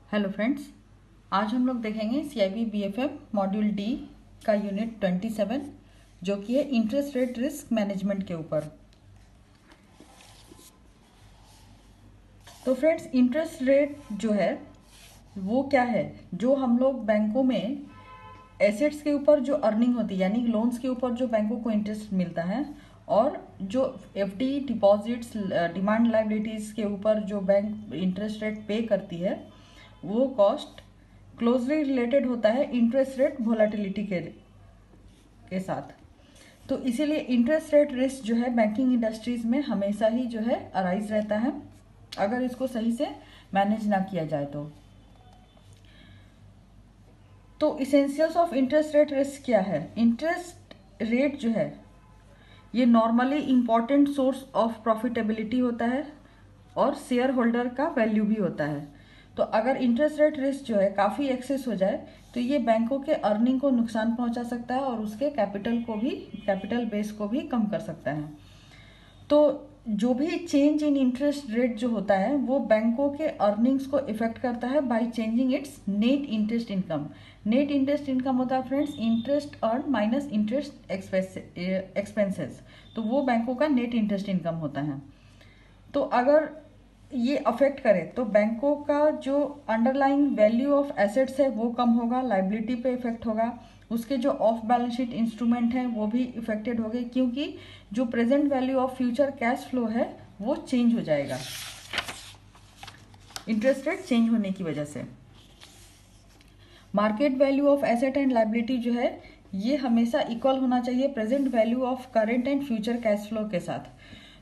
Hello friends, आज हम लोग देखेंगे CIB BFM मॉड्यूल डी का यूनिट 27 जो कि है इंटरेस्ट रेट रिस्क मैनेजमेंट के ऊपर। तो फ्रेंड्स, इंटरेस्ट रेट जो है वो क्या है, जो हम लोग बैंकों में एसेट्स के ऊपर जो अर्निंग होती है यानी लोन्स के ऊपर जो बैंकों को इंटरेस्ट मिलता है और जो FD डिपॉजिट्स डिमांड लायबिलिटीज़ के ऊपर जो बैंक इंटरेस्ट रेट पे करती है वो कॉस्ट क्लोजली रिलेटेड होता है इंटरेस्ट रेट वोलेटिलिटी के साथ। तो इसीलिए इंटरेस्ट रेट रिस्क जो है बैंकिंग इंडस्ट्रीज में हमेशा ही जो है अराइज रहता है अगर इसको सही से मैनेज ना किया जाए। तो essentials of interest rate risk क्या है? इंटरेस्ट रेट जो है ये normally important source of profitability होता है और शेयर होल्डर का वैल्यू भी होता है। तो अगर इंटरेस्ट रेट रिस्क जो है काफ़ी एक्सेस हो जाए तो ये बैंकों के अर्निंग को नुकसान पहुंचा सकता है और उसके कैपिटल बेस को भी कम कर सकता है। तो जो भी चेंज इन इंटरेस्ट रेट जो होता है वो बैंकों के अर्निंग्स को इफेक्ट करता है by changing it's net interest income. Net interest income होता है friends interest earn minus interest expenses, तो वो बैंकों का नेट इंटरेस्ट इनकम होता है। तो अगर ये अफेक्ट करे तो बैंकों का जो अंडरलाइंग वैल्यू ऑफ एसेट्स है वो कम होगा, लाइबिलिटी पे इफेक्ट होगा, उसके जो ऑफ बैलेंस शीट इंस्ट्रूमेंट हैं वो भी इफेक्टेड हो गए क्योंकि जो present value of future cash flow है वो चेंज हो जाएगा इंटरेस्ट रेट चेंज होने की वजह से। Market value of asset and liability जो है ये हमेशा इक्वल होना चाहिए present value of current and future cash flow के साथ।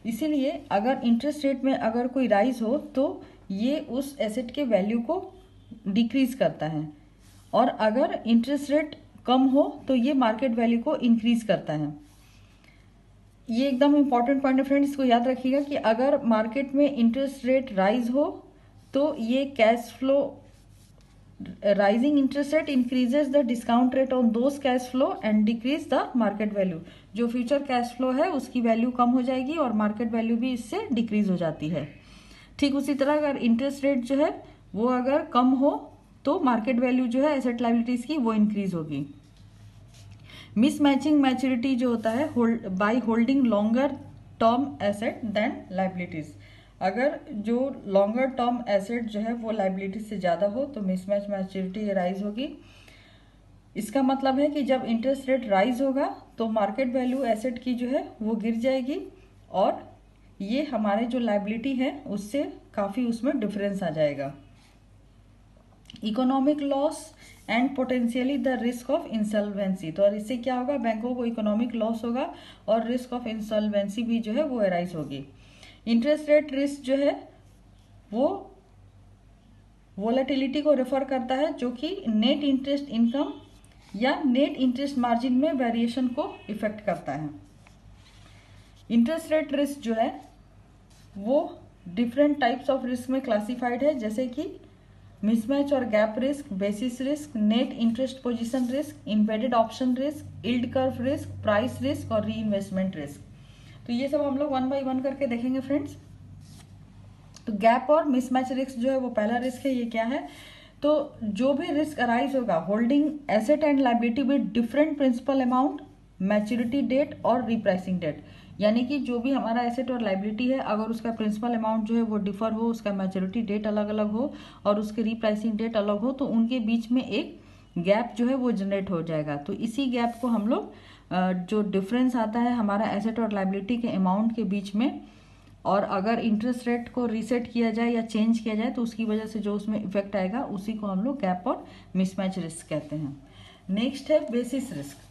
इसीलिए अगर इंटरेस्ट रेट में अगर कोई राइज हो तो ये उस एसेट के वैल्यू को डिक्रीज करता है और अगर इंटरेस्ट रेट कम हो तो ये मार्केट वैल्यू को इंक्रीज करता है। ये एकदम इंपॉर्टेंट पॉइंट है फ्रेंड्स, इसको याद रखिएगा कि अगर मार्केट में इंटरेस्ट रेट राइज हो तो ये cash flow rising interest rate increases the discount rate on those cash flow and decrease the market value. जो फ्यूचर कैश फ्लो है उसकी वैल्यू कम हो जाएगी और मार्केट वैल्यू भी इससे डिक्रीज हो जाती है। ठीक उसी तरह अगर इंटरेस्ट रेट जो है वो अगर कम हो तो मार्केट वैल्यू जो है एसेट लायबिलिटीज की वो इंक्रीज होगी। मिसमैचिंग मैच्योरिटी जो होता है by holding longer term asset then liabilities. अगर जो लॉन्गर टर्म एसेट जो है वो लायबिलिटी से ज़्यादा हो तो मिसमैच मैच्योरिटी राइज होगी। इसका मतलब है कि जब इंटरेस्ट रेट राइज होगा तो मार्केट वैल्यू एसेट की जो है वो गिर जाएगी और ये हमारे जो लायबिलिटी है उससे काफ़ी उसमें डिफरेंस आ जाएगा। Economic loss and potentially the risk of insolvency. तो और इससे क्या होगा, बैंकों को इकोनॉमिक लॉस होगा और रिस्क ऑफ इंसॉल्वेंसी भी जो है वो अराइज होगी। इंटरेस्ट रेट रिस्क जो है वो वोलेटिलिटी को रेफर करता है जो कि नेट इंटरेस्ट इनकम या नेट इंटरेस्ट मार्जिन में वेरिएशन को इफेक्ट करता है। इंटरेस्ट रेट रिस्क जो है वो डिफरेंट टाइप्स ऑफ रिस्क में क्लासिफाइड है जैसे कि मिसमैच और gap risk, basis risk, net interest position risk, embedded option risk, yield curve risk, price risk और री इन्वेस्टमेंट रिस्क। तो ये सब हम लोग वन बाय वन करके देखेंगे फ्रेंड्स। तो गैप और मिसमैच रिस्क जो है वो पहला रिस्क है। ये क्या है? तो जो भी रिस्क अराइज होगा holding asset and liability with different principal amount, maturity date और रिप्राइसिंग डेट, यानी कि जो भी हमारा एसेट और लायबिलिटी है अगर उसका प्रिंसिपल अमाउंट जो है वो डिफर हो, उसका मैच्योरिटी डेट अलग अलग हो और उसके रिप्राइसिंग डेट अलग हो तो उनके बीच में एक गैप जो है वो जनरेट हो जाएगा। तो इसी गैप को हम लोग जो डिफरेंस आता है हमारा एसेट और लायबिलिटी के अमाउंट के बीच में और अगर इंटरेस्ट रेट को रीसेट किया जाए या चेंज किया जाए तो उसकी वजह से जो उसमें इफेक्ट आएगा उसी को हम लोग गैप और मिसमैच रिस्क कहते हैं। नेक्स्ट है बेसिस रिस्क।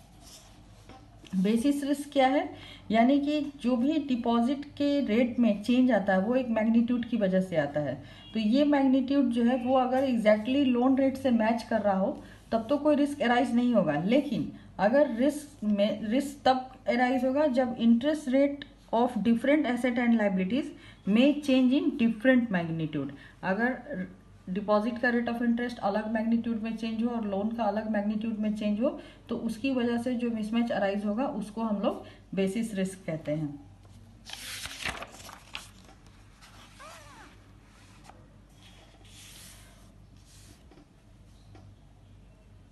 बेसिस रिस्क क्या है? यानी कि जो भी डिपॉजिट के रेट में चेंज आता है वो एक मैग्नीट्यूड की वजह से आता है। तो ये मैग्नीट्यूड जो है वो अगर एग्जैक्टली लोन रेट से मैच कर रहा हो तब तो कोई रिस्क अराइज नहीं होगा, लेकिन अगर रिस्क तब अराइज होगा जब interest rate of different asset and liabilities में चेंज इन डिफरेंट मैग्नीट्यूड। अगर डिपॉजिट का रेट ऑफ इंटरेस्ट अलग मैग्नीट्यूड में चेंज हो और लोन का अलग मैग्नीट्यूड में चेंज हो तो उसकी वजह से जो मिसमैच अराइज होगा उसको हम लोग बेसिस रिस्क कहते हैं।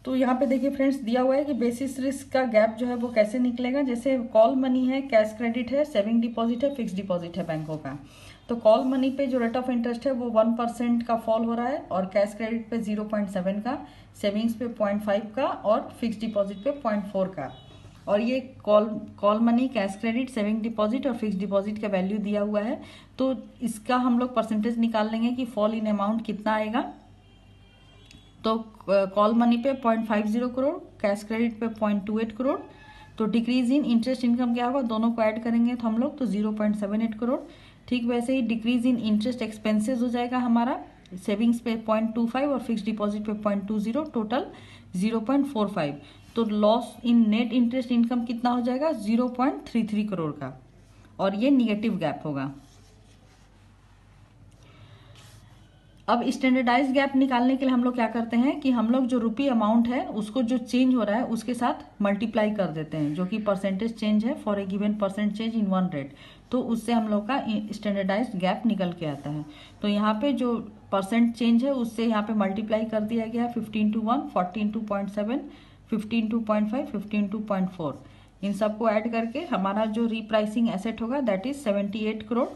तो यहाँ पे देखिए फ्रेंड्स, दिया हुआ है कि बेसिस रिस्क का गैप जो है वो कैसे निकलेगा। जैसे कॉल मनी है, कैश क्रेडिट है, सेविंग डिपॉजिट है, फिक्स डिपॉजिट है बैंकों का। तो कॉल मनी पे जो रेट ऑफ इंटरेस्ट है वो 1% का फॉल हो रहा है, और कैश क्रेडिट पे 0.7 का, सेविंग्स पे 0.5 का, और फिक्स डिपॉजिट पे 0.4 का। और ये call money, cash credit, saving deposit और फिक्स डिपॉजिट का वैल्यू दिया हुआ है। तो इसका हम लोग परसेंटेज निकाल लेंगे कि फॉल इन अमाउंट कितना आएगा। तो कॉल मनी पे 0.50 करोड़, कैश क्रेडिट पे 0.28 करोड़। तो डिक्रीज इन इंटरेस्ट इनकम क्या होगा, दोनों को ऐड करेंगे तो हम लोग तो 0.78 करोड़। ठीक वैसे ही डिक्रीज इन इंटरेस्ट एक्सपेंसेस हो जाएगा हमारा, सेविंग्स पे 0.25 और फिक्स डिपॉजिट पे 0.20, टोटल 0.45। तो loss in net interest income कितना हो जाएगा, 0.33 करोड़ का, और ये निगेटिव गैप होगा। अब स्टैंडर्डाइज गैप निकालने के लिए हम लोग क्या करते हैं कि हम लोग जो रुपी अमाउंट है उसको जो चेंज हो रहा है उसके साथ मल्टीप्लाई कर देते हैं, जो कि परसेंटेज चेंज है for a given percent change in one rate. तो उससे हम लोग का स्टैंडर्डाइज गैप निकल के आता है। तो यहाँ पे जो परसेंट चेंज है उससे यहाँ पे मल्टीप्लाई कर दिया गया, 15 to 1, 14 to 0.7, 15 to 0.5, 15 to 0.4। इन सबको ऐड करके हमारा जो रीप्राइसिंग एसेट होगा दैट इज 78 करोड़,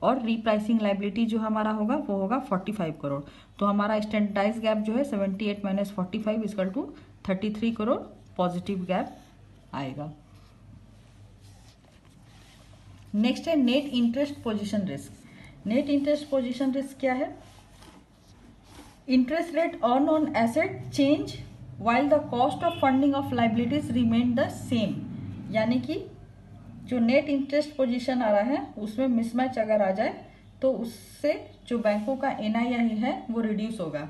और रीप्राइसिंग लाइबिलिटी जो हमारा होगा वो होगा 45 करोड़। तो हमारा स्टैंडर्डाइज गैप जो है 78 - 45 equal to 33 crore positive gap आएगा। नेक्स्ट है net interest position risk. Net interest position risk क्या है, interest rate earn on asset change while the cost of funding of liabilities remain the same। यानी कि जो net interest position आ रहा है उसमें मिसमैच अगर आ जाए तो उससे जो बैंकों का NII है वो रिड्यूस होगा।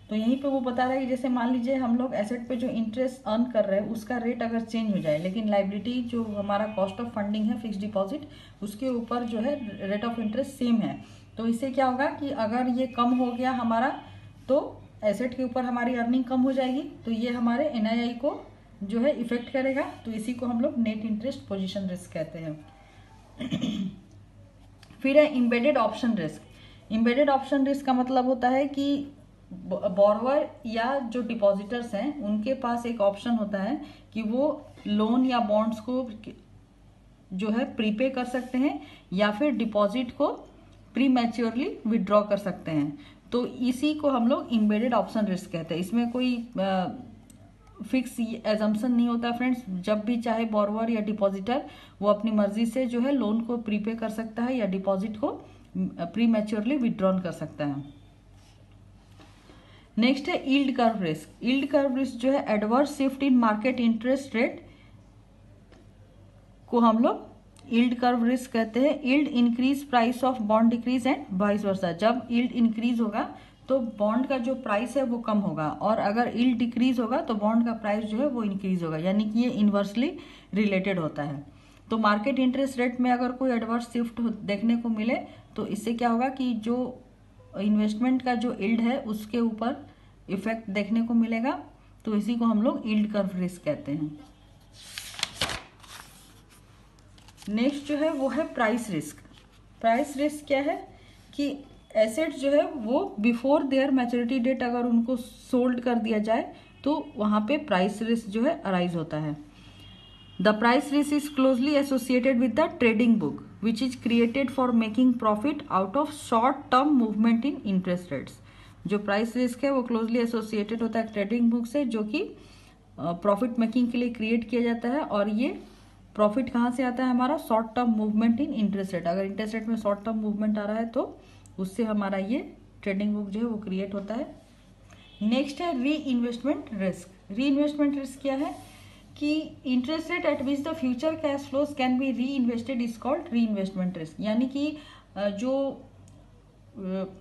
तो यहीं पे वो बता रहा है कि जैसे मान लीजिए हम लोग एसेट पे जो इंटरेस्ट अर्न कर रहे हैं उसका रेट अगर चेंज हो जाए, लेकिन लाइबिलिटी जो हमारा कॉस्ट ऑफ फंडिंग है फिक्स डिपॉजिट उसके ऊपर जो है रेट ऑफ इंटरेस्ट सेम है, तो इससे क्या होगा कि अगर ये कम हो गया हमारा तो एसेट के ऊपर हमारी अर्निंग कम हो जाएगी, तो ये हमारे NII को जो है इफेक्ट करेगा। तो इसी को हम लोग नेट इंटरेस्ट पोजीशन रिस्क कहते हैं। फिर है embedded option risk. Embedded option risk का मतलब होता है कि बोरोवर या जो डिपॉजिटर्स हैं उनके पास एक ऑप्शन होता है कि वो लोन या बॉन्ड्स को जो है प्रीपे कर सकते हैं या फिर डिपॉजिट को प्री मैच्योरली विड्रॉ कर सकते हैं। तो इसी को हम लोग इम्बेडेड ऑप्शन रिस्क कहते हैं। इसमें कोई फिक्स एजम्पशन नहीं होता फ्रेंड्स, जब भी चाहे बोरोवर या डिपॉजिटर वो अपनी मर्जी से जो है लोन को प्रीपे कर सकता है या डिपॉजिट को प्री मैच्योरली विड्रॉन कर सकता है। नेक्स्ट है yield curve risk. Yield curve risk जो है adverse shift in market interest rate को हम लोग यील्ड कर्व रिस्क कहते हैं। Yield increase price of bond decrease and vice versa. जब यील्ड इंक्रीज होगा तो बॉन्ड का जो प्राइस है वो कम होगा, और अगर यील्ड डिक्रीज होगा तो बॉन्ड का प्राइस जो है वो इंक्रीज होगा, यानी कि ये इन्वर्सली रिलेटेड होता है। तो मार्केट इंटरेस्ट रेट में अगर कोई एडवर्स शिफ्ट देखने को मिले तो इससे क्या होगा कि जो इन्वेस्टमेंट का जो यील्ड है उसके ऊपर इफेक्ट देखने को मिलेगा। तो इसी को हम लोग यील्ड कर्व रिस्क कहते हैं। नेक्स्ट जो है वो है प्राइस रिस्क। प्राइस रिस्क क्या है कि एसेट जो है वो बिफोर देयर मैच्योरिटी डेट अगर उनको सोल्ड कर दिया जाए तो वहाँ पे प्राइस रिस्क जो है अराइज होता है। The price risk is closely associated with the trading book which is created for making profit out of short term movement in interest rates. जो प्राइस रिस्क है वो क्लोजली एसोसिएटेड होता है trading book से, जो कि प्रॉफिट मेकिंग के लिए क्रिएट किया जाता है। और ये प्रॉफिट कहाँ से आता है हमारा, short term movement in interest rate. अगर इंटरेस्ट रेट में शॉर्ट टर्म मूवमेंट आ रहा है तो उससे हमारा ये ट्रेडिंग बुक जो है वो क्रिएट होता है। नेक्स्ट है री इन्वेस्टमेंट रिस्क। री इन्वेस्टमेंट रिस्क क्या है कि interest rate at which the future cash flows can be री इन्वेस्टेड इज कॉल्ड री इन्वेस्टमेंट रिस्क। यानी कि जो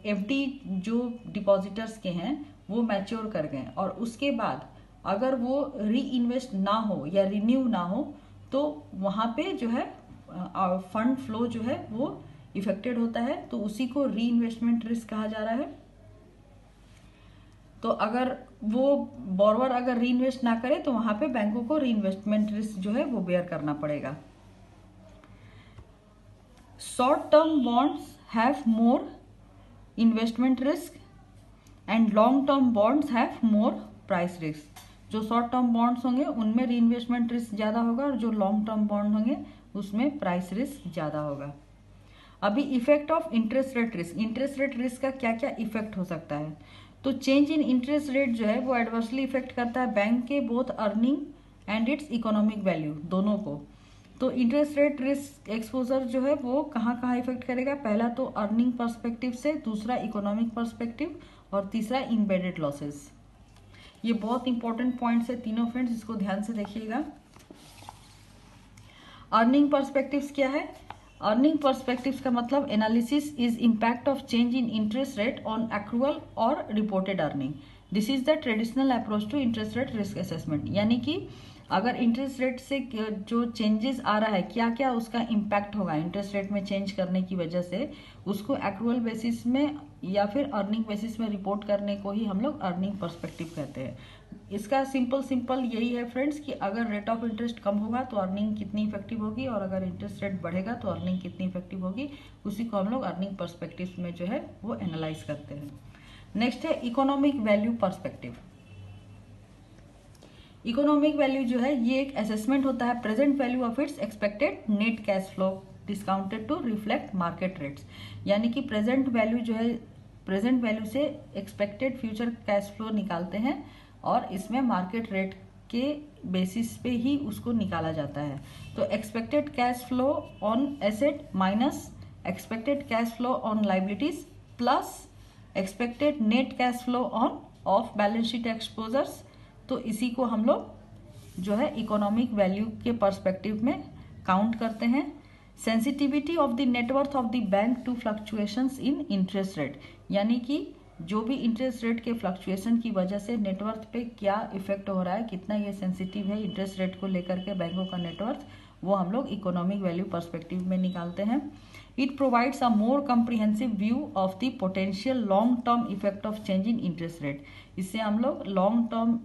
FD जो डिपॉजिटर्स के हैं वो मैच्योर कर गए और उसके बाद अगर वो री इन्वेस्ट ना हो या रिन्यू ना हो तो वहाँ पे जो है फंड फ्लो जो है वो इफेक्टेड होता है। तो उसी को री इन्वेस्टमेंट रिस्क कहा जा रहा है। तो अगर वो बोरोवर अगर री इन्वेस्ट ना करे तो वहां पे बैंकों को री इन्वेस्टमेंट रिस्क जो है वो बेयर करना पड़ेगा। Short term bonds have more investment risk and long term bonds have more price risk. जो शॉर्ट टर्म बॉन्ड्स होंगे उनमें रीइन्वेस्टमेंट रिस्क ज़्यादा होगा और जो लॉन्ग टर्म बॉन्ड होंगे उसमें प्राइस रिस्क ज़्यादा होगा। अभी effect of interest rate risk, interest rate risk का क्या क्या इफेक्ट हो सकता है। तो चेंज इन इंटरेस्ट रेट जो है वो एडवर्सली इफेक्ट करता है बैंक के both earning and it's economic value दोनों को। तो इंटरेस्ट रेट रिस्क एक्सपोजर जो है वो कहाँ कहाँ इफेक्ट करेगा, पहला तो अर्निंग पर्सपेक्टिव से, दूसरा इकोनॉमिक पर्सपेक्टिव और तीसरा इम्बेडेड लॉसेस। ये बहुत इंपॉर्टेंट पॉइंट्स है तीनों फ्रेंड्स, इसको ध्यान से देखिएगा। अर्निंग पर्सपेक्टिव्स क्या है, अर्निंग पर्सपेक्टिव्स का मतलब analysis is impact of change in interest rate on accrual और reported earning. This is the traditional approach to interest rate risk assessment. यानी कि अगर इंटरेस्ट रेट से जो चेंजेस आ रहा है क्या क्या उसका इम्पैक्ट होगा इंटरेस्ट रेट में चेंज करने की वजह से, उसको एक्रूअल बेसिस में या फिर अर्निंग बेसिस में रिपोर्ट करने को ही हम लोग अर्निंग पर्सपेक्टिव कहते हैं। इसका सिंपल यही है फ्रेंड्स कि अगर रेट ऑफ इंटरेस्ट कम होगा तो अर्निंग कितनी इफेक्टिव होगी और अगर इंटरेस्ट रेट बढ़ेगा तो अर्निंग कितनी इफेक्टिव होगी, उसी को हम लोग अर्निंग पर्सपेक्टिव में जो है वो एनालाइज करते हैं। नेक्स्ट है economic value perspective. Economic value जो है ये एक असेसमेंट होता है present value of its expected net cash flow discounted to reflect market rates. यानी कि प्रेजेंट वैल्यू जो है, प्रेजेंट वैल्यू से एक्सपेक्टेड फ्यूचर कैश फ्लो निकालते हैं और इसमें मार्केट रेट के बेसिस पे ही उसको निकाला जाता है। तो expected cash flow on asset minus expected cash flow on liabilities plus expected net cash flow on off balance sheet exposures, तो इसी को हम लोग जो है इकोनॉमिक वैल्यू के पर्सपेक्टिव में काउंट करते हैं। Sensitivity of the net worth of the bank to fluctuations in interest rate, यानी कि जो भी इंटरेस्ट रेट के फ्लक्चुएशन की वजह से नेटवर्थ पे क्या इफेक्ट हो रहा है, कितना ये सेंसिटिव है इंटरेस्ट रेट को लेकर के बैंकों का नेटवर्थ, वो हम लोग इकोनॉमिक वैल्यू पर्सपेक्टिव में निकालते हैं। It provides a more comprehensive view of the potential long term effect of change in interest rate. इससे हम लोग लॉन्ग टर्म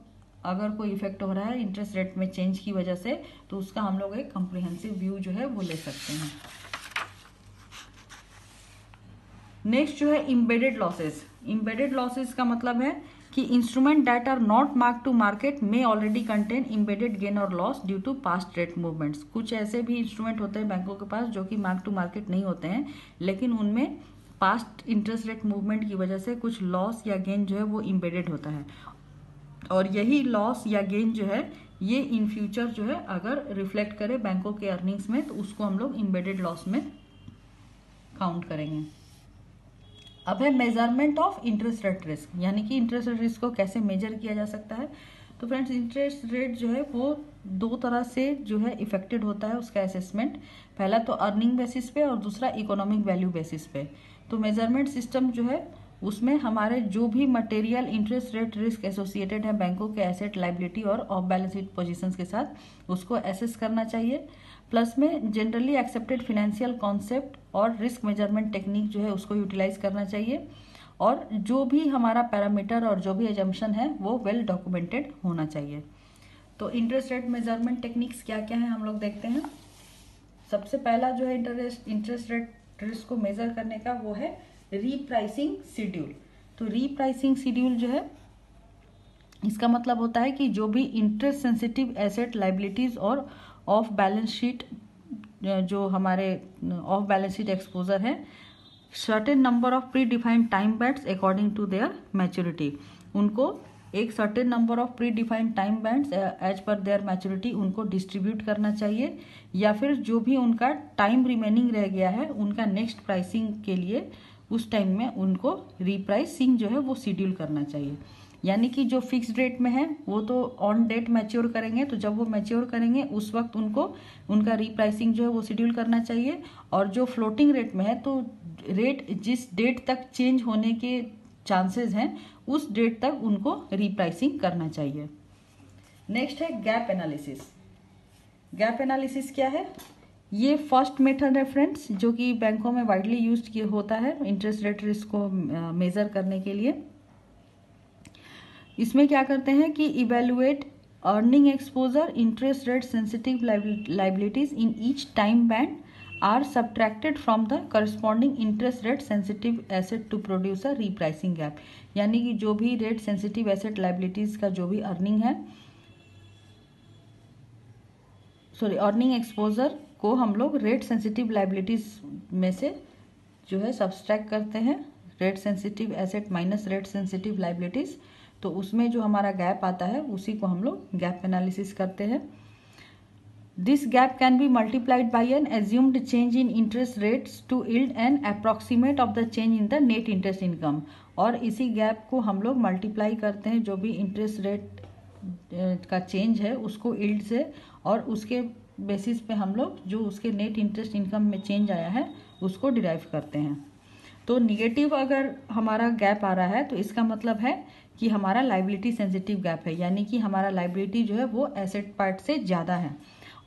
अगर कोई इफेक्ट हो रहा है इंटरेस्ट रेट में चेंज की वजह से तो उसका हम लोग एक कॉम्प्रिहेंसिव व्यू जो है वो ले सकते हैं। नेक्स्ट जो है इम्बेडेड लॉसेस। इम्बेडेड लॉसेस का मतलब है कि instrument that are not mark to market may already contain embedded gain और loss due to past rate movements. कुछ ऐसे भी इंस्ट्रूमेंट होते हैं बैंकों के पास जो कि मार्क टू मार्केट नहीं होते हैं, लेकिन उनमें पास्ट इंटरेस्ट रेट मूवमेंट की वजह से कुछ लॉस या गेन जो है वो इम्बेडेड होता है, और यही लॉस या गेन जो है ये इन फ्यूचर जो है अगर रिफ्लेक्ट करे बैंकों के अर्निंग्स में तो उसको हम लोग इम्बेडेड लॉस में काउंट करेंगे। अब है measurement of interest rate risk, यानी कि इंटरेस्ट रेट रिस्क को कैसे मेजर किया जा सकता है। तो फ्रेंड्स इंटरेस्ट रेट जो है वो दो तरह से जो है इफेक्टेड होता है उसका असेसमेंट, पहला तो अर्निंग बेसिस पे और दूसरा इकोनॉमिक वैल्यू बेसिस पे। तो मेजरमेंट सिस्टम जो है उसमें हमारे जो भी material interest rate risk associated है बैंकों के एसेट लाइबिलिटी और ऑफ बैलेंस शीट पोजीशंस के साथ उसको एसेस करना चाहिए। प्लस में जनरली एक्सेप्टेड फिनेंशियल कॉन्सेप्ट और रिस्क मेजरमेंट टेक्निक जो है उसको यूटिलाइज करना चाहिए, और जो भी हमारा पैरामीटर और जो भी एजम्पशन है वो वेल डॉक्यूमेंटेड होना चाहिए। तो इंटरेस्ट रेट मेजरमेंट टेक्निक्स क्या क्या है हम लोग देखते हैं। सबसे पहला जो है इंटरेस्ट रेट रिस्क को मेजर करने का वो है रीप्राइसिंग शेड्यूल। तो रीप्राइसिंग शेड्यूल जो है इसका मतलब होता है कि जो भी इंटरेस्ट सेंसिटिव एसेट लाइबिलिटीज और ऑफ बैलेंस शीट जो हमारे ऑफ बैलेंस शीट एक्सपोजर है, certain number of pre defined time bands according to their maturity, उनको एक certain number of pre defined time bands as per their maturity उनको distribute करना चाहिए, या फिर जो भी उनका टाइम रिमेनिंग रह गया है उनका नेक्स्ट प्राइसिंग के लिए उस टाइम में उनको रीप्राइसिंग जो है वो शेड्यूल करना चाहिए। यानी कि जो फिक्स्ड रेट में है वो तो ऑन डेट मैच्योर करेंगे, तो जब वो मैच्योर करेंगे उस वक्त उनको उनका रीप्राइसिंग जो है वो शेड्यूल करना चाहिए, और जो फ्लोटिंग रेट में है तो रेट जिस डेट तक चेंज होने के चांसेस हैं उस डेट तक उनको रीप्राइसिंग करना चाहिए। नेक्स्ट है गैप एनालिसिस। गैप एनालिसिस क्या है, ये फर्स्ट मेथड है फ्रेंड्स जो कि बैंकों में वाइडली यूज्ड होता है इंटरेस्ट रेट रिस्क को मेजर करने के लिए। इसमें क्या करते हैं कि evaluate earning exposure interest rate sensitive liabilities in each time band are subtracted from the corresponding interest rate sensitive asset to produce a repricing gap. यानी कि जो भी रेट सेंसिटिव एसेट लाइबिलिटीज का जो भी अर्निंग है अर्निंग एक्सपोजर को हम लोग रेट सेंसिटिव लाइबिलिटीज में से जो है सब्सट्रैक्ट करते हैं, rate sensitive asset minus rate sensitive liabilities, तो उसमें जो हमारा गैप आता है उसी को हम लोग गैप एनालिसिस करते हैं। This gap can be multiplied by an assumed change in interest rates to yield an approximate of the change in the net interest income, और इसी गैप को हम लोग मल्टीप्लाई करते हैं जो भी इंटरेस्ट रेट का चेंज है उसको यील्ड से, और उसके बेसिस पे हम लोग जो उसके नेट इंटरेस्ट इनकम में चेंज आया है उसको डिराइव करते हैं। तो निगेटिव अगर हमारा गैप आ रहा है तो इसका मतलब है कि हमारा लाइबिलिटी सेंसिटिव गैप है, यानी कि हमारा लाइबिलिटी जो है वो एसेट पार्ट से ज़्यादा है।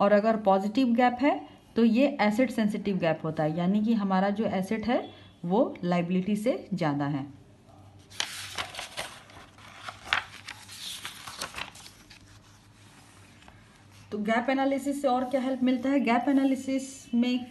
और अगर पॉजिटिव गैप है तो ये एसेट सेंसिटिव गैप होता है, यानी कि हमारा जो एसेट है वो लाइबिलिटी से ज़्यादा है। तो गैप एनालिसिस से और क्या हेल्प मिलता है? गैप एनालिसिस में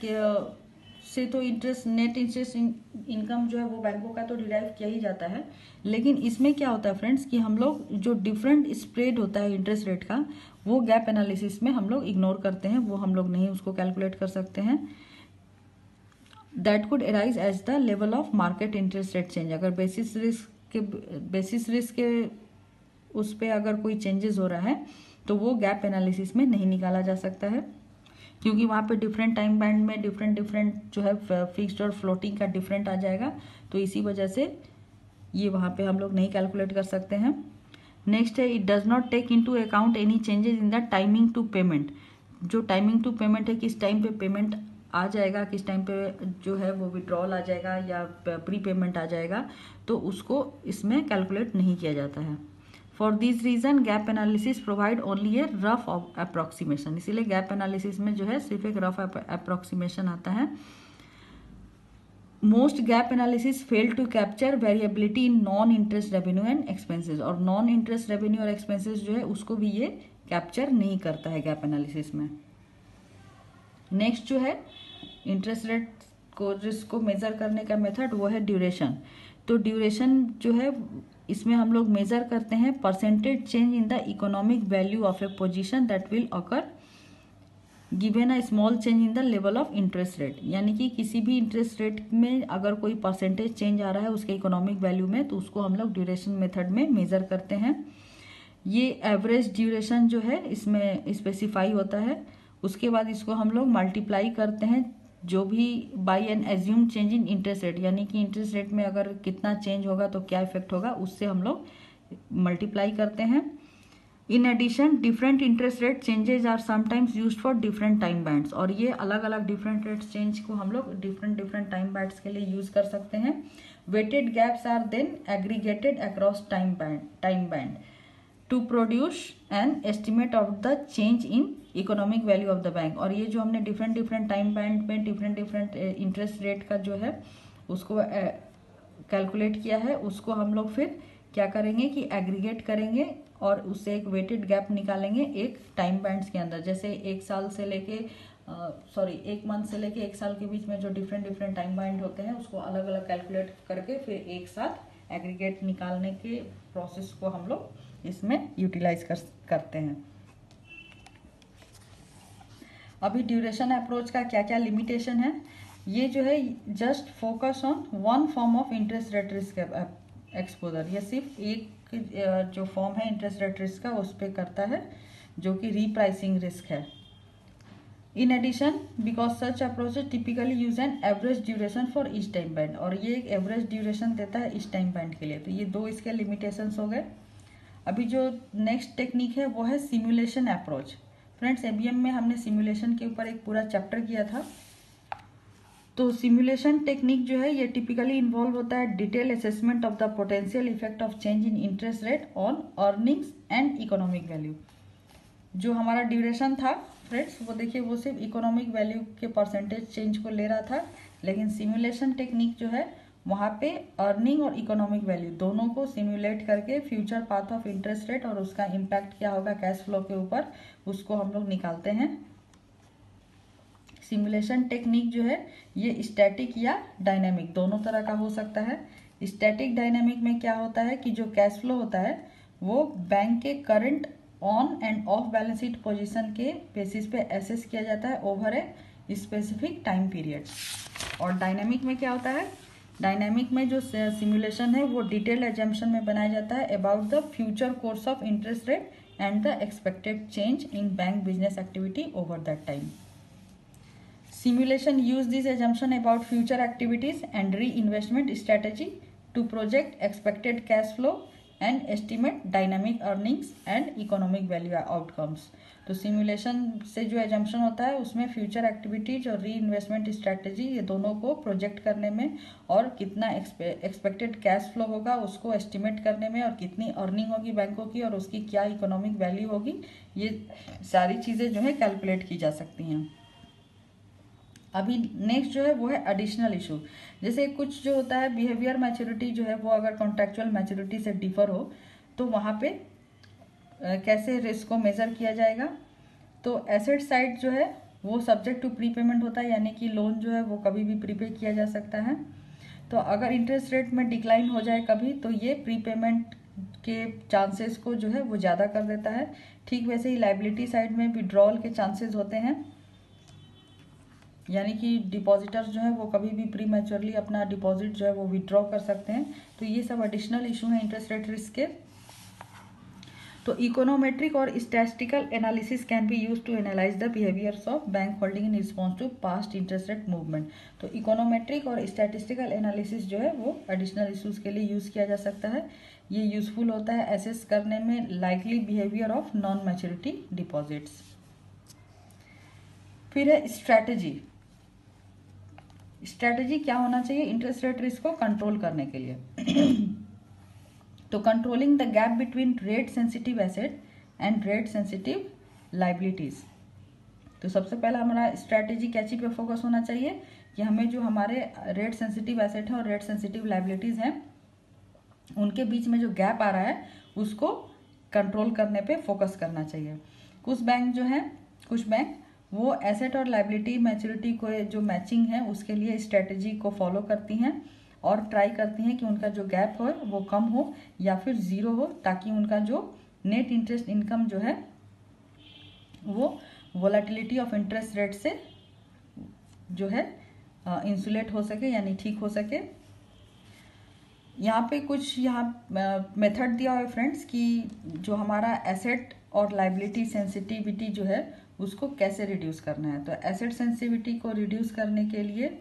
से तो इंटरेस्ट नेट इंटरेस्ट इनकम जो है वो बैंकों का तो डिराइव किया ही जाता है, लेकिन इसमें क्या होता है फ्रेंड्स कि हम लोग जो डिफरेंट स्प्रेड होता है इंटरेस्ट रेट का वो गैप एनालिसिस में हम लोग इग्नोर करते हैं, वो हम लोग नहीं उसको कैलकुलेट कर सकते हैं। That could arise as the level of market interest rate change. अगर बेसिस रिस्क के उस पर अगर कोई चेंजेस हो रहा है तो वो गैप एनालिसिस में नहीं निकाला जा सकता है, क्योंकि वहाँ पे डिफरेंट टाइम बैंड में डिफरेंट जो है फिक्स्ड और फ्लोटिंग का डिफरेंट आ जाएगा, तो इसी वजह से ये वहाँ पे हम लोग नहीं कैलकुलेट कर सकते हैं। नेक्स्ट है, it does not take into account any changes in the timing to payment. जो टाइमिंग टू पेमेंट है, किस टाइम पे पेमेंट आ जाएगा, किस टाइम पे जो है वो विड्रॉल आ जाएगा या प्री पेमेंट आ जाएगा, तो उसको इसमें कैलकुलेट नहीं किया जाता है। For this reason gap analysis provide only a rough approximation. इसीलिए गैप एनालिसिस में जो है सिर्फ एक रफ अप्रोक्सीमेशन आता है। Most gap analysis fail to capture variability in non interest revenue and expenses, और नॉन इंटरेस्ट रेवेन्यू और एक्सपेंसेस जो है उसको भी ये कैप्चर नहीं करता है गैप एनालिसिस में। नेक्स्ट जो है इंटरेस्ट रेट को जिसको मेजर करने का मेथड वो है ड्यूरेशन। तो ड्यूरेशन जो है इसमें हम लोग मेजर करते हैं percentage change in the economic value of A position that will occur given a small change in the level of interest rate, यानी कि किसी भी इंटरेस्ट रेट में अगर कोई परसेंटेज चेंज आ रहा है उसके इकोनॉमिक वैल्यू में, तो उसको हम लोग ड्यूरेशन मेथड में मेजर करते हैं। ये एवरेज ड्यूरेशन जो है इसमें स्पेसिफाई होता है, उसके बाद इसको हम लोग मल्टीप्लाई करते हैं जो भी by an assume change in interest rate, यानी कि इंटरेस्ट रेट में अगर कितना चेंज होगा तो क्या इफेक्ट होगा उससे हम लोग मल्टीप्लाई करते हैं। In addition different interest rate changes are sometimes used for different time bands, और ये अलग अलग डिफरेंट रेट चेंज को हम लोग डिफरेंट टाइम बैंड्स के लिए यूज कर सकते हैं। Weighted gaps are then aggregated across time band to produce an estimate of the change in economic value of the bank. और ये जो हमने डिफरेंट टाइम बैंड में डिफरेंट इंटरेस्ट रेट का जो है उसको कैलकुलेट किया है, उसको हम लोग फिर क्या करेंगे कि एग्रीगेट करेंगे और उससे एक वेटेड गैप निकालेंगे एक टाइम बैंड्स के अंदर। जैसे एक मंथ से लेके एक साल के बीच में जो डिफरेंट टाइम बैंड होते हैं उसको अलग अलग कैलकुलेट करके फिर एक साथ एग्रीगेट निकालने के प्रोसेस को हम लोग इसमें यूटिलाइज करते हैं। अभी ड्यूरेशन अप्रोच का क्या क्या लिमिटेशन है, ये जो है just focus on one form of interest rate risk exposure, ये सिर्फ एक जो फॉर्म है इंटरेस्ट रेट रिस्क का उस पर करता है जो कि रीप्राइसिंग रिस्क है। In addition because such approach typically use an average duration for each time band, और ये एक एवरेज ड्यूरेशन देता है इस टाइम बैंड के लिए। तो ये दो इसके लिमिटेशंस हो गए। अभी जो नेक्स्ट टेक्निक है वो है सिमुलेशन अप्रोच। फ्रेंड्स एबीएम में हमने सिमुलेशन के ऊपर एक पूरा चैप्टर किया था। तो सिमुलेशन टेक्निक जो है ये टिपिकली इन्वॉल्व होता है detail assessment of the potential effect of change in interest rate on earnings and economic value. जो हमारा ड्यूरेशन था फ्रेंड्स वो देखिए वो सिर्फ इकोनॉमिक वैल्यू के परसेंटेज चेंज को ले रहा था, लेकिन सिमुलेशन टेक्निक जो है वहाँ पे अर्निंग और इकोनॉमिक वैल्यू दोनों को सिमुलेट करके future path of interest rate और उसका इम्पैक्ट क्या होगा कैश फ्लो के ऊपर उसको हम लोग निकालते हैं। सिमुलेशन टेक्निक जो है ये स्टैटिक या डायनेमिक दोनों तरह का हो सकता है। स्टैटिक डायनेमिक में क्या होता है कि जो कैश फ्लो होता है वो बैंक के current on and off balance sheet position के बेसिस पे एसेस किया जाता है over a specific time period. और डायनामिक में क्या होता है, डायनामिक में जो सिमुलेशन है वो डिटेल्ड एजम्पशन में बनाया जाता है about the future course of interest rate and the expected change in bank business activity over that time. Simulation use this assumption about future activities and reinvestment strategy to project expected cash flow and estimate dynamic earnings and economic value outcomes। तो simulation से जो assumption होता है उसमें future activities और री investment strategy ये दोनों को प्रोजेक्ट करने में और कितना एक्सपेक्टेड कैश फ्लो होगा उसको एस्टिमेट करने में और कितनी अर्निंग होगी बैंकों की और उसकी क्या इकोनॉमिक वैल्यू होगी, ये सारी चीज़ें जो है कैलकुलेट की जा सकती हैं। अभी नेक्स्ट जो है वो है एडिशनल इशू। जैसे कुछ जो होता है बिहेवियर मैच्योरिटी जो है वो अगर कॉन्ट्रैक्चुअल मैच्योरिटी से डिफर हो तो वहाँ पे कैसे रिस्क को मेज़र किया जाएगा। तो एसेट साइड जो है वो सब्जेक्ट टू प्रीपेमेंट होता है, यानी कि लोन जो है वो कभी भी प्रीपे किया जा सकता है। तो अगर इंटरेस्ट रेट में डिक्लाइन हो जाए कभी तो ये प्रीपेमेंट के चांसेस को जो है वो ज़्यादा कर देता है। ठीक वैसे ही लाइबिलिटी साइड में विड्रॉल के चांसेस होते हैं, यानी कि डिपॉजिटर्स जो है वो कभी भी प्री मैच्योरली अपना डिपॉजिट जो है वो विड्रॉ कर सकते हैं। तो ये सब एडिशनल इशू हैं इंटरेस्ट रेट रिस्क के। तो इकोनोमेट्रिक और statistical analysis can be use to analyse the behaviours of bank holding in response to past interest rate movement. तो इकोनोमेट्रिक और स्टैटिस्टिकल एनालिसिस जो है वो एडिशनल इशूज के लिए यूज किया जा सकता है। ये यूजफुल होता है एसेस करने में likely behaviour of non maturity deposits. फिर है स्ट्रैटेजी। स्ट्रैटेजी क्या होना चाहिए इंटरेस्ट रेट रिस्क को कंट्रोल करने के लिए। तो controlling the gap between rate sensitive asset and rate sensitive liabilities. तो सबसे पहला हमारा स्ट्रैटेजी क्या चीज पे फोकस होना चाहिए कि हमें जो हमारे रेट सेंसिटिव एसेट है और रेट सेंसिटिव लाइबिलिटीज हैं उनके बीच में जो गैप आ रहा है उसको कंट्रोल करने पे फोकस करना चाहिए। कुछ बैंक जो है कुछ बैंक वो एसेट और लाइबिलिटी मैच्योरिटी को जो मैचिंग है उसके लिए स्ट्रेटजी को फॉलो करती हैं और ट्राई करती हैं कि उनका जो गैप हो वो कम हो या फिर ज़ीरो हो, ताकि उनका जो नेट इंटरेस्ट इनकम जो है वो वोलेटिलिटी ऑफ इंटरेस्ट रेट से जो है इंसुलेट हो सके, यानी ठीक हो सके। यहाँ पे कुछ मेथड दिया हुआ है फ्रेंड्स कि जो हमारा एसेट और लाइबिलिटी सेंसिटिविटी जो है उसको कैसे रिड्यूस करना है। तो एसेट सेंसिटिविटी को रिड्यूस करने के लिए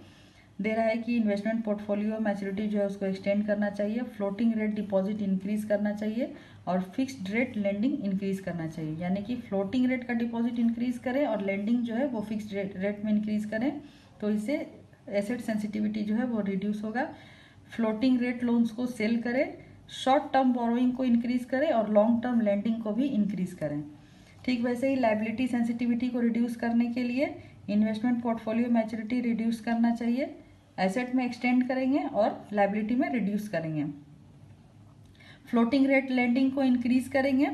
दे रहा है कि इन्वेस्टमेंट पोर्टफोलियो मैच्योरिटी जो है उसको एक्सटेंड करना चाहिए, फ्लोटिंग रेट डिपॉजिट इंक्रीज करना चाहिए और फिक्स्ड रेट लेंडिंग इंक्रीज करना चाहिए। यानी कि फ्लोटिंग रेट का डिपॉजिट इंक्रीज करें और लेंडिंग जो है वो फिक्स्ड रेट में इंक्रीज करें, तो इससे एसेट सेंसिटिविटी जो है वो रिड्यूस होगा। फ्लोटिंग रेट लोन्स को सेल करें, शॉर्ट टर्म बोरोइंग को इंक्रीज करें और लॉन्ग टर्म लेंडिंग को भी इंक्रीज करें। ठीक वैसे ही लाइबिलिटी सेंसिटिविटी को रिड्यूस करने के लिए इन्वेस्टमेंट पोर्टफोलियो मैच्योरिटी रिड्यूस करना चाहिए, एसेट में एक्सटेंड करेंगे और लाइबिलिटी में रिड्यूस करेंगे। फ्लोटिंग रेट लेंडिंग को इंक्रीज करेंगे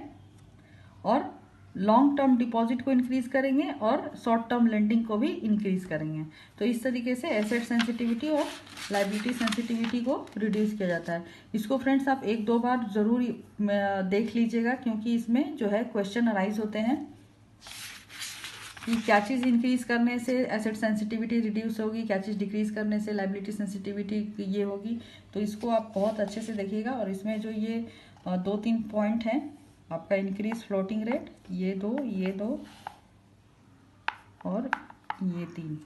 और लॉन्ग टर्म डिपॉजिट को इंक्रीज करेंगे और शॉर्ट टर्म लेंडिंग को भी इंक्रीज करेंगे। तो इस तरीके से एसेट सेंसिटिविटी और लाइबिलिटी सेंसिटिविटी को रिड्यूस किया जाता है। इसको फ्रेंड्स आप एक दो बार जरूर देख लीजिएगा, क्योंकि इसमें जो है क्वेश्चन अराइज होते हैं कि क्या चीज़ इंक्रीज करने से एसेट सेंसिटिविटी रिड्यूस होगी, क्या चीज़ डिक्रीज करने से लाइबिलिटी सेंसिटिविटी ये होगी। तो इसको आप बहुत अच्छे से देखिएगा। और इसमें जो ये 2-3 पॉइंट हैं आपका इंक्रीज फ्लोटिंग रेट, ये दो और ये 3।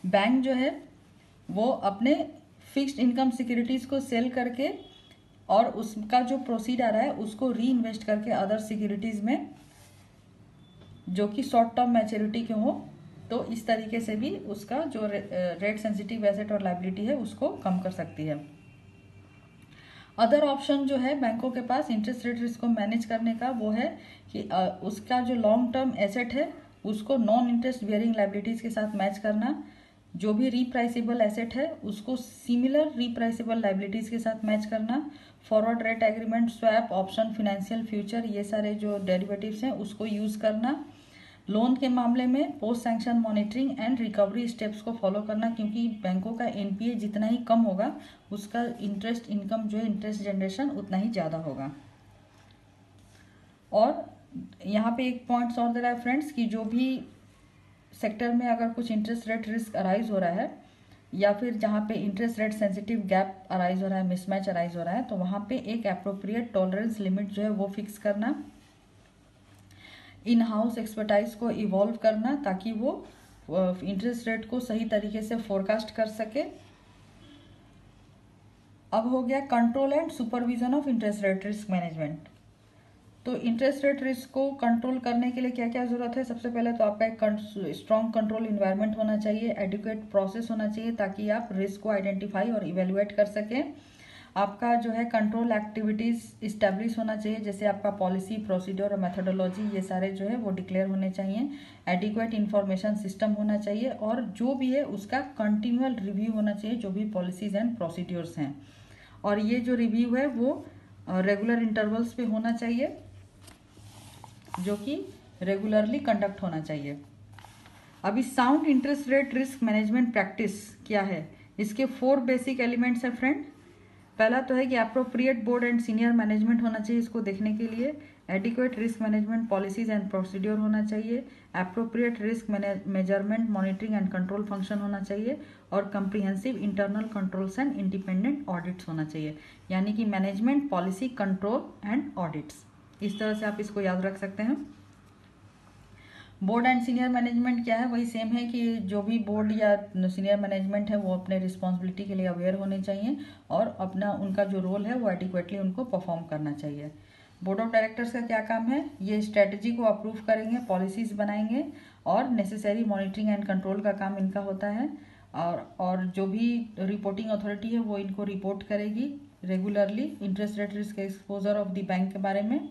बैंक जो है वो अपने फिक्स्ड इनकम सिक्योरिटीज को सेल करके और उसका जो प्रोसीड आ रहा है उसको री इन्वेस्ट करके अदर सिक्योरिटीज में जो कि शॉर्ट टर्म मैच्योरिटी के हो, तो इस तरीके से भी उसका जो रेट सेंसिटिव एसेट और लाइबिलिटी है उसको कम कर सकती है। अदर ऑप्शन जो है बैंकों के पास इंटरेस्ट रेट रिस्क को मैनेज करने का वो है कि उसका जो लॉन्ग टर्म एसेट है उसको नॉन इंटरेस्ट बियरिंग लाइबिलिटीज के साथ मैच करना, जो भी रीप्राइसेबल एसेट है उसको सिमिलर रीप्राइसेबल लाइबिलिटीज के साथ मैच करना, forward rate agreement, swap, option, financial future, ये सारे जो डेरिवेटिव्स हैं उसको यूज करना, लोन के मामले में post sanction monitoring and recovery steps को फॉलो करना, क्योंकि बैंकों का एनपीए जितना ही कम होगा उसका इंटरेस्ट इनकम जो है, इंटरेस्ट जनरेशन उतना ही ज़्यादा होगा। और यहाँ पे एक पॉइंट्स और दे रहा है फ्रेंड्स कि जो भी सेक्टर में अगर कुछ इंटरेस्ट रेट रिस्क अराइज हो रहा है या फिर जहाँ पे interest rate sensitive gap arise हो रहा है, मिसमैच अराइज हो रहा है, तो वहाँ पे एक अप्रोप्रिएट टॉलरेंस लिमिट जो है वो फिक्स करना, इन हाउस एक्सपर्टाइज को इवॉल्व करना ताकि वो इंटरेस्ट रेट को सही तरीके से फोरकास्ट कर सके। अब हो गया control and supervision of interest rate risk management. तो इंटरेस्ट रेट रिस्क को कंट्रोल करने के लिए क्या क्या जरूरत है? सबसे पहले तो आपका एक स्ट्रॉन्ग कंट्रोल इन्वायरमेंट होना चाहिए, एडुकेट प्रोसेस होना चाहिए ताकि आप रिस्क को आइडेंटिफाई और इवेल्युएट कर सकें। आपका जो है कंट्रोल एक्टिविटीज इस्टेब्लिश होना चाहिए, जैसे आपका पॉलिसी, प्रोसीड्योर और मेथोडोलॉजी, ये सारे जो है वो डिक्लेयर होने चाहिए। एडिक्वेट इन्फॉर्मेशन सिस्टम होना चाहिए और जो भी है उसका कंटिन्यूअल रिव्यू होना चाहिए, जो भी पॉलिसीज एंड प्रोसीड्योर्स हैं। और ये जो रिव्यू है वो रेगुलर इंटरवल्स पे होना चाहिए, जो कि रेगुलरली कंडक्ट होना चाहिए। अभी sound interest rate risk management practice क्या है? इसके 4 बेसिक एलिमेंट्स है फ्रेंड। पहला तो है कि appropriate board and senior management होना चाहिए इसको देखने के लिए। Adequate risk management policies and procedure होना चाहिए। Appropriate risk measurement monitoring and control function होना चाहिए और comprehensive internal controls and independent audits होना चाहिए। यानी कि management, policy, control and audits, इस तरह से आप इसको याद रख सकते हैं। बोर्ड एंड सीनियर मैनेजमेंट क्या है? वही सेम है कि जो भी बोर्ड या सीनियर मैनेजमेंट है वो अपने रिस्पॉन्सिबिलिटी के लिए अवेयर होने चाहिए और अपना उनका जो रोल है वो एडिक्वेटली उनको परफॉर्म करना चाहिए। बोर्ड ऑफ डायरेक्टर्स का क्या काम है? ये स्ट्रेटजी को अप्रूव करेंगे, पॉलिसीज बनाएंगे और नेसेसरी मॉनिटरिंग एंड कंट्रोल का काम इनका होता है। और जो भी रिपोर्टिंग अथॉरिटी है वो इनको रिपोर्ट करेगी regularly interest rate risk exposure of the bank के बारे में।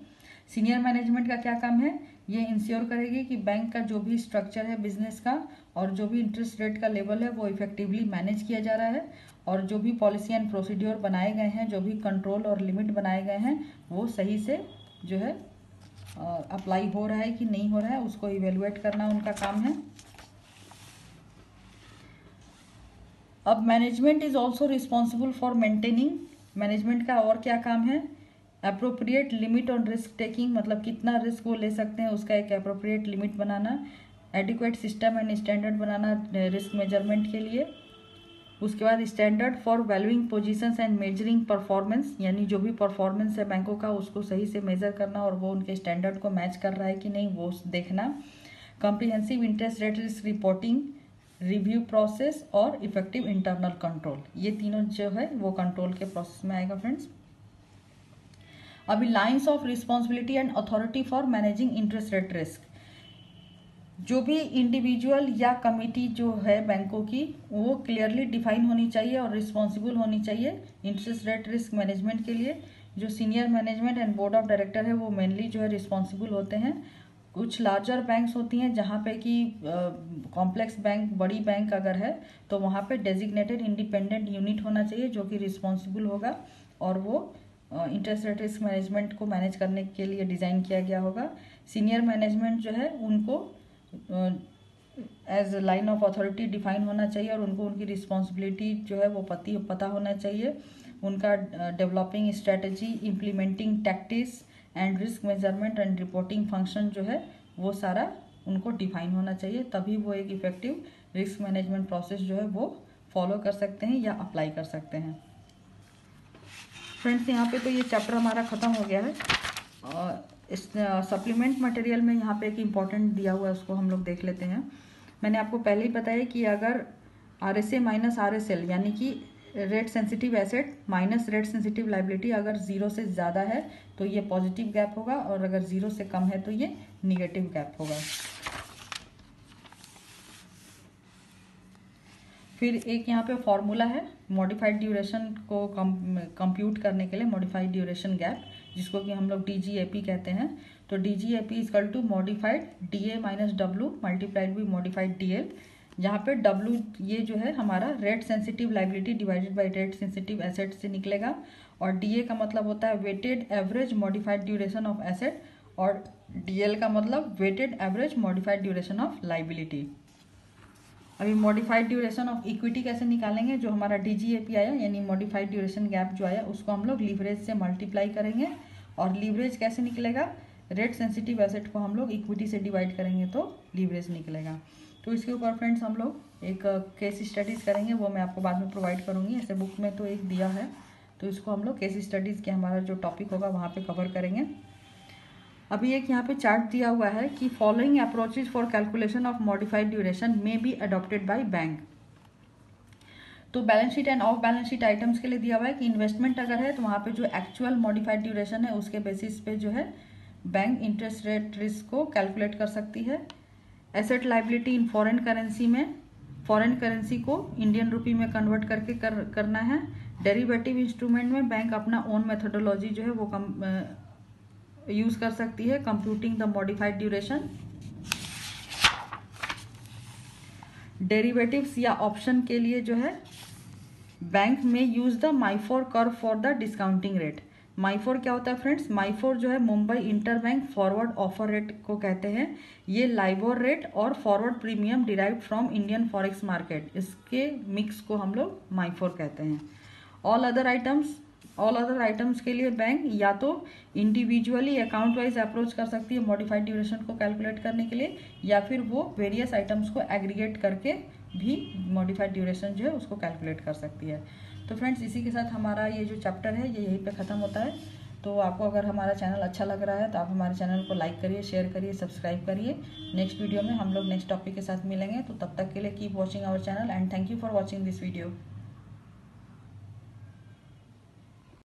सीनियर मैनेजमेंट का क्या काम है? ये इंश्योर करेगी कि बैंक का जो भी स्ट्रक्चर है बिजनेस का और जो भी इंटरेस्ट रेट का लेवल है वो इफेक्टिवली मैनेज किया जा रहा है और जो भी पॉलिसी एंड प्रोसीड्योर बनाए गए हैं, जो भी कंट्रोल और लिमिट बनाए गए हैं, वो सही से जो है अप्लाई हो रहा है कि नहीं हो रहा है, उसको इवेलुएट करना उनका काम है। अब management is also responsible for maintaining. Management का और क्या काम है? Appropriate limit on risk taking, मतलब कितना रिस्क वो ले सकते हैं उसका एक appropriate limit banana. Adequate system and standard banana risk measurement के लिए। उसके बाद standard for valuing positions and measuring performance, यानी जो भी परफॉर्मेंस है बैंकों का उसको सही से मेजर करना और वो उनके स्टैंडर्ड को मैच कर रहा है कि नहीं वो देखना। Comprehensive interest rate risk reporting, review process और इफेक्टिव इंटरनल कंट्रोल, ये तीनों जो है वो कंट्रोल के प्रोसेस में आएगा फ्रेंड्स। अभी lines of responsibility and authority for managing interest rate risk. जो भी इंडिविजुअल या कमिटी जो है बैंकों की वो क्लियरली डिफाइन होनी चाहिए और रिस्पॉन्सिबल होनी चाहिए इंटरेस्ट रेट रिस्क मैनेजमेंट के लिए। जो senior management and board of director है वो मेनली जो है रिस्पॉन्सिबल होते हैं। कुछ लार्जर बैंक्स होती हैं जहाँ पे कि कॉम्प्लेक्स बैंक, बड़ी बैंक अगर है तो वहाँ पे डेजिग्नेटेड इंडिपेंडेंट यूनिट होना चाहिए जो कि रिस्पॉन्सिबल होगा और वो इंटरेस्ट रेट रिस्क मैनेजमेंट को मैनेज करने के लिए डिज़ाइन किया गया होगा। सीनियर मैनेजमेंट जो है उनको as line of authority define होना चाहिए और उनको उनकी रिस्पॉन्सिबिलिटी जो है वो पता होना चाहिए। उनका developing strategy, implementing tactics and risk measurement and reporting function जो है वो सारा उनको डिफाइन होना चाहिए, तभी वो एक इफेक्टिव रिस्क मैनेजमेंट प्रोसेस जो है वो फॉलो कर सकते हैं या अप्लाई कर सकते हैं। फ्रेंड्स यहाँ पे तो ये चैप्टर हमारा ख़त्म हो गया है। इस सप्लीमेंट मटेरियल में यहाँ पे एक इम्पॉर्टेंट दिया हुआ है, उसको हम लोग देख लेते हैं। मैंने आपको पहले ही बताया कि अगर RSA माइनस RSL यानी कि rate sensitive asset minus rate sensitive liability अगर 0 से ज़्यादा है तो ये पॉजिटिव गैप होगा और अगर 0 से कम है तो ये निगेटिव गैप होगा। फिर एक यहाँ पे फॉर्मूला है मॉडिफाइड ड्यूरेशन को कंप्यूट करने के लिए, मॉडिफाइड ड्यूरेशन गैप, जिसको कि हम लोग DGAP कहते हैं। तो DGAP equal to modified DA minus W multiplied by modified DL, जहाँ पे W ये जो है हमारा rate sensitive liability divided by rate sensitive asset से निकलेगा और DA का मतलब होता है weighted average modified duration of asset और DL का मतलब weighted average modified duration of liability. अभी मॉडिफाइड ड्यूरेशन ऑफ इक्विटी कैसे निकालेंगे, जो हमारा DGAP आया यानी मॉडिफाइड ड्यूरेशन गैप जो आया उसको हम लोग लीवरेज से मल्टीप्लाई करेंगे, और लीवरेज कैसे निकलेगा, रेट सेंसिटिव एसेट को हम लोग इक्विटी से डिवाइड करेंगे तो लीवरेज निकलेगा। तो इसके ऊपर फ्रेंड्स हम लोग एक केस स्टडीज़ करेंगे, वो मैं आपको बाद में प्रोवाइड करूँगी। ऐसे बुक में तो एक दिया है, तो इसको हम लोग केस स्टडीज़ के हमारा जो टॉपिक होगा वहाँ पे कवर करेंगे। अभी एक यहाँ पे चार्ट दिया हुआ है कि following approaches for calculation of modified duration may be adopted by bank. तो balance sheet and off balance sheet items के लिए दिया हुआ है कि इन्वेस्टमेंट अगर है तो वहाँ पे जो एक्चुअल मॉडिफाइड ड्यूरेशन है उसके बेसिस पे जो है बैंक इंटरेस्ट रेट रिस्क को कैलकुलेट कर सकती है। Asset liability in foreign currency में, फॉरेन करेंसी को इंडियन रुपी में कन्वर्ट करके करना है। डेरिवेटिव इंस्ट्रूमेंट में बैंक अपना ओन मेथोडोलॉजी जो है वो यूज कर सकती है computing the modified duration. Derivatives या ऑप्शन के लिए जो है बैंक में यूज द माइफोर curve for the discounting rate. माइफोर क्या होता है फ्रेंड्स, माइफोर जो है Mumbai inter bank forward offer rate को कहते हैं। ये लाइबोर रेट और forward premium derived from Indian forex market, इसके मिक्स को हम लोग माइफोर कहते हैं। ऑल अदर आइटम्स के लिए बैंक या तो इंडिविजुअली अकाउंट वाइज अप्रोच कर सकती है मॉडिफाइड ड्यूरेशन को कैलकुलेट करने के लिए, या फिर वो वेरियस आइटम्स को एग्रीगेट करके भी मॉडिफाइड ड्यूरेशन जो है उसको कैलकुलेट कर सकती है। तो फ्रेंड्स इसी के साथ हमारा ये जो चैप्टर है ये यहीं पे ख़त्म होता है। तो आपको अगर हमारा चैनल अच्छा लग रहा है तो आप हमारे चैनल को लाइक करिए, शेयर करिए, सब्सक्राइब करिए। नेक्स्ट वीडियो में हम लोग नेक्स्ट टॉपिक के साथ मिलेंगे, तो तब तक के लिए keep watching our channel and thank you for watching this video.